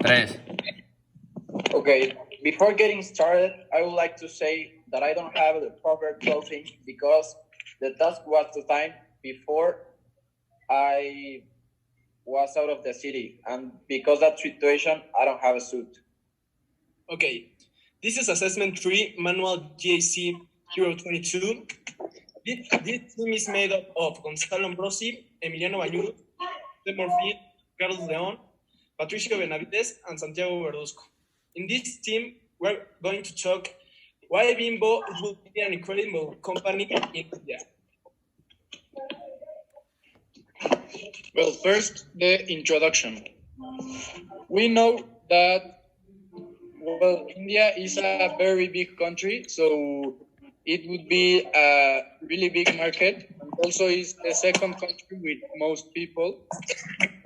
Tres. Okay, before getting started, I would like to say that I don't have the proper clothing because the task was to time before I was out of the city, and because of that situation, I don't have a suit. Okay, this is Assessment 3, Manual GAC 022. This team is made up of Gonzalo Ambrosi, Emiliano Bañudo, Morfin, Carlos León, Patricio Benavides, and Santiago Verduzco. In this team, we're going to talk why Bimbo will be an incredible company in India. Well, first, the introduction. We know that, India is a very big country, so it would be a really big market, and also is the second country with most people.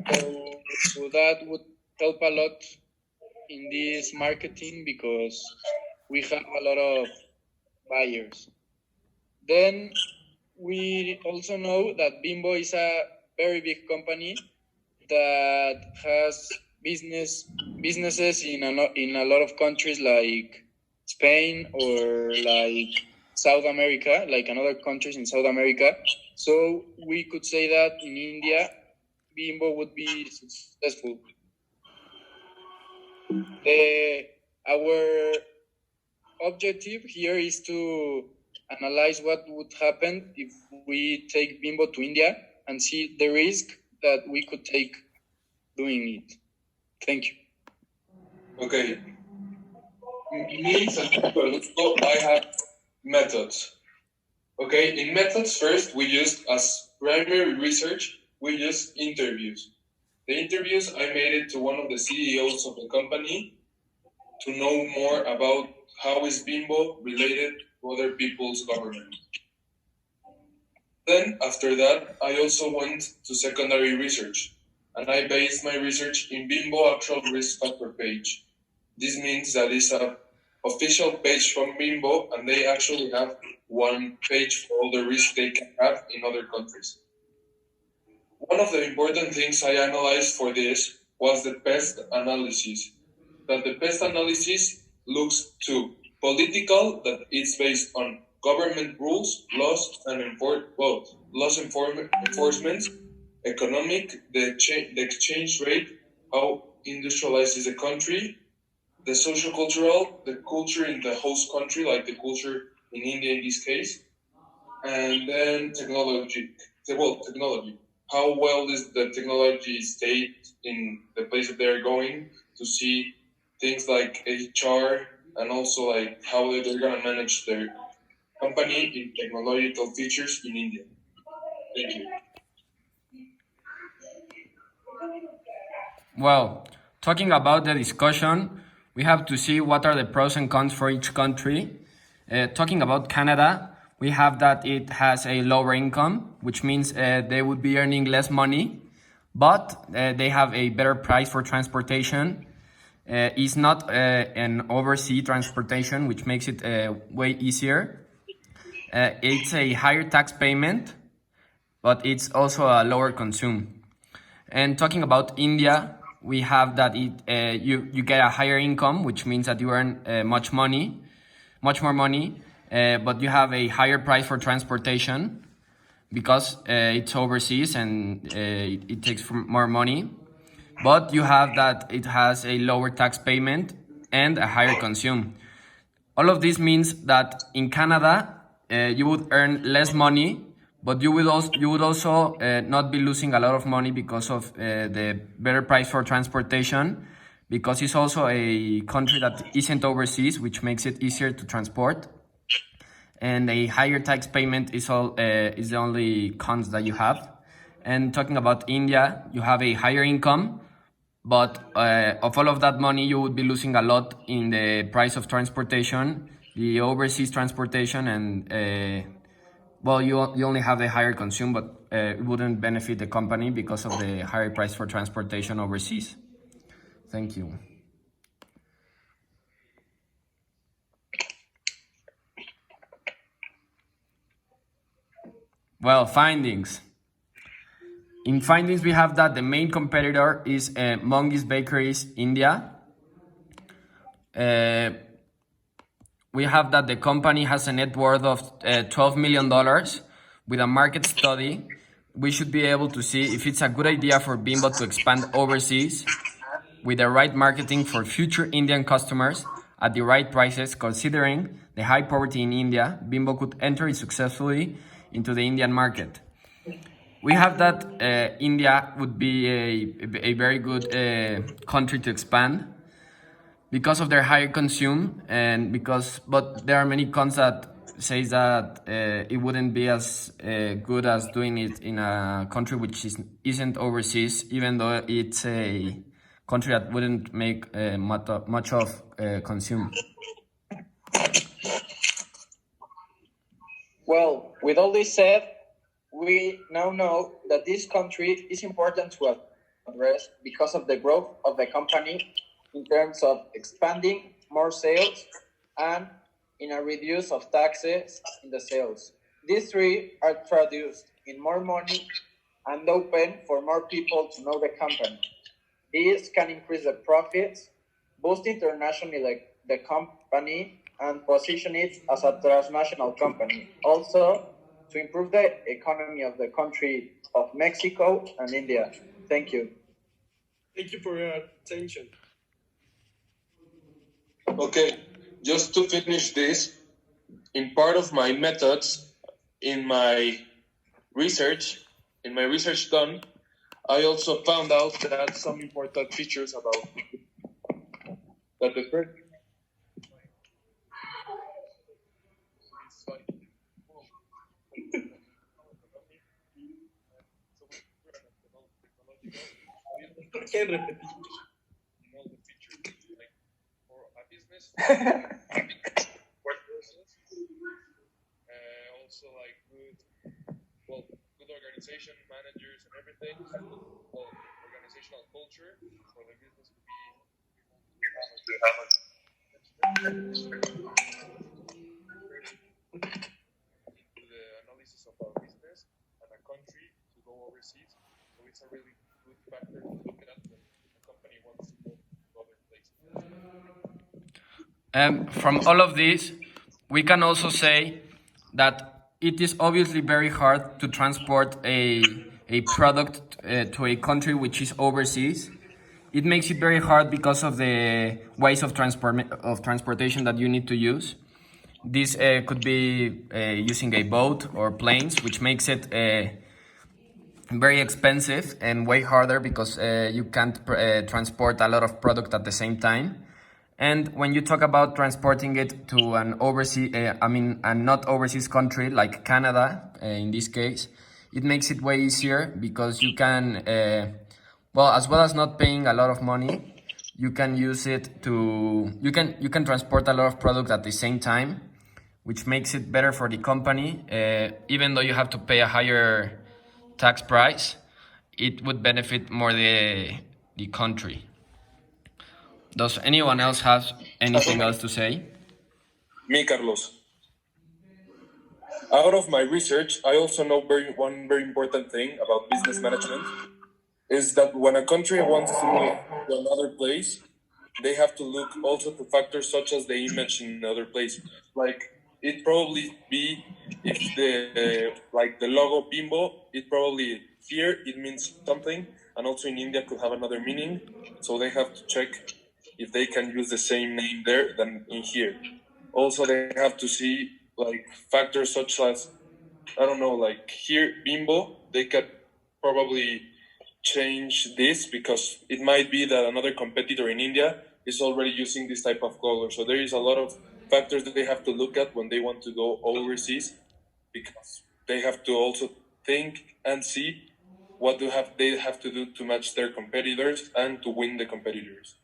So that would help a lot in this marketing because we have a lot of buyers. Then we also know that Bimbo is a very big company that has businesses in a lot of countries like Spain or like South America, like another countries in South America. So we could say that in India, Bimbo would be successful. Our objective here is to analyze what would happen if we take Bimbo to India and see the risk that we could take doing it. Thank you. Okay. Me, Santiago, I have methods. Okay, in methods first, we used as primary research, we used interviews. The interviews, I made it to one of the CEOs of the company to know more about how is Bimbo related to other people's government. Then, after that, I also went to secondary research, and I based my research in Bimbo actual risk factor page. This means that it's an official page from Bimbo, and they actually have one page for all the risks they can have in other countries. One of the important things I analyzed for this was the pest analysis. That the pest analysis looks to political, that it's based on government rules, laws, and enforcement, economic, the exchange rate, how industrialized is the country, the social cultural, the culture in the host country, like the culture in India in this case, and then technology. How well is the technology state in the place that they're going, to see things like HR and also like how they're gonna manage their company in technological features in India. Thank you. Well, talking about the discussion, we have to see what are the pros and cons for each country. Talking about Canada, we have that it has a lower income, which means they would be earning less money, but they have a better price for transportation. It's not an overseas transportation, which makes it way easier. It's a higher tax payment, but it's also a lower consume. And talking about India, we have that you get a higher income, which means that you earn much more money, but you have a higher price for transportation because it's overseas and it takes more money. But you have that it has a lower tax payment and a higher consume. All of this means that in Canada, you would earn less money, but you would also not be losing a lot of money because of the better price for transportation, because it's also a country that isn't overseas, which makes it easier to transport. And a higher tax payment is the only cons that you have. And talking about India, you have a higher income, but of all of that money, you would be losing a lot in the price of transportation, the overseas transportation, and you only have the higher consume, but it wouldn't benefit the company because of the higher price for transportation overseas. Thank you. Well, findings. In findings, we have that the main competitor is Mongi's Bakeries India. We have that the company has a net worth of $12 million. With a market study, we should be able to see if it's a good idea for Bimbo to expand overseas with the right marketing for future Indian customers at the right prices. Considering the high poverty in India, Bimbo could enter successfully into the Indian market. We have that India would be a very good country to expand because of their higher consume, and but there are many cons that says that it wouldn't be as good as doing it in a country which isn't overseas, even though it's a country that wouldn't make much of consume. Well, with all this said, we now know that this country is important to address because of the growth of the company in terms of expanding more sales and in a reduce of taxes in the sales. These three are traduced in more money and open for more people to know the company. This can increase the profits, boost internationally the company, and position it as a transnational company. Also, to improve the economy of the country of Mexico and India. Thank you. Thank you for your attention. Okay, just to finish this, in part of my methods, in my research done, I also found out that some important features about that the first. Can't repeat. All the features like for a business, work process, also like good organization, managers, and everything. Well, organizational culture for the business to into the analysis of our business and a country to go overseas. So it's a really good factor to look at when the company wants to go to other places. From all of this, we can also say that it is obviously very hard to transport a product to a country which is overseas. It makes it very hard because of the ways of transportation that you need to use. This could be using a boat or planes, which makes it very expensive and way harder because you can't transport a lot of product at the same time. And when you talk about transporting it to an overseas, a not overseas country like Canada, in this case, it makes it way easier because you can, as well as not paying a lot of money, you can use it to, you can transport a lot of product at the same time, which makes it better for the company. Even though you have to pay a higher tax price, it would benefit more the country. Does anyone else have anything else to say? Me, Carlos. Out of my research, I also know one very important thing about business management is that when a country wants to move to another place, they have to look also to factors such as the image in another place. Like it probably be if the like the logo Bimbo, it probably here it means something, and also in India could have another meaning. So they have to check if they can use the same name there than in here. Also, they have to see like factors such as, I don't know, like here Bimbo, they could probably change this because it might be that another competitor in India is already using this type of color. So there is a lot of factors that they have to look at when they want to go overseas, because they have to also think and see what they have to do to match their competitors and to win the competitors.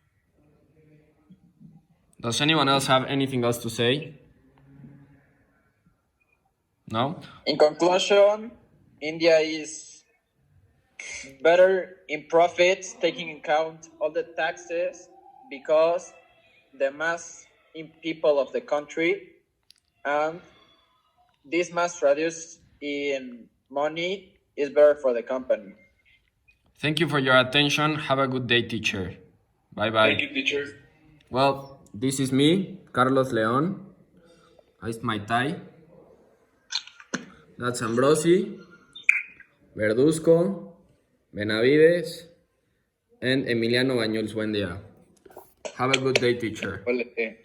Does anyone else have anything else to say? No? In conclusion, India is better in profits, taking into account all the taxes, because the mass in people of the country, and this mass reduced in money is better for the company. Thank you for your attention. Have a good day, teacher. Bye bye. Thank you, teacher. Well, this is me, Carlos Leon. It's my tie. That's Ambrosi, Verduzco, Benavides, and Emiliano Bañuls Buendia. Have a good day, teacher. Vale.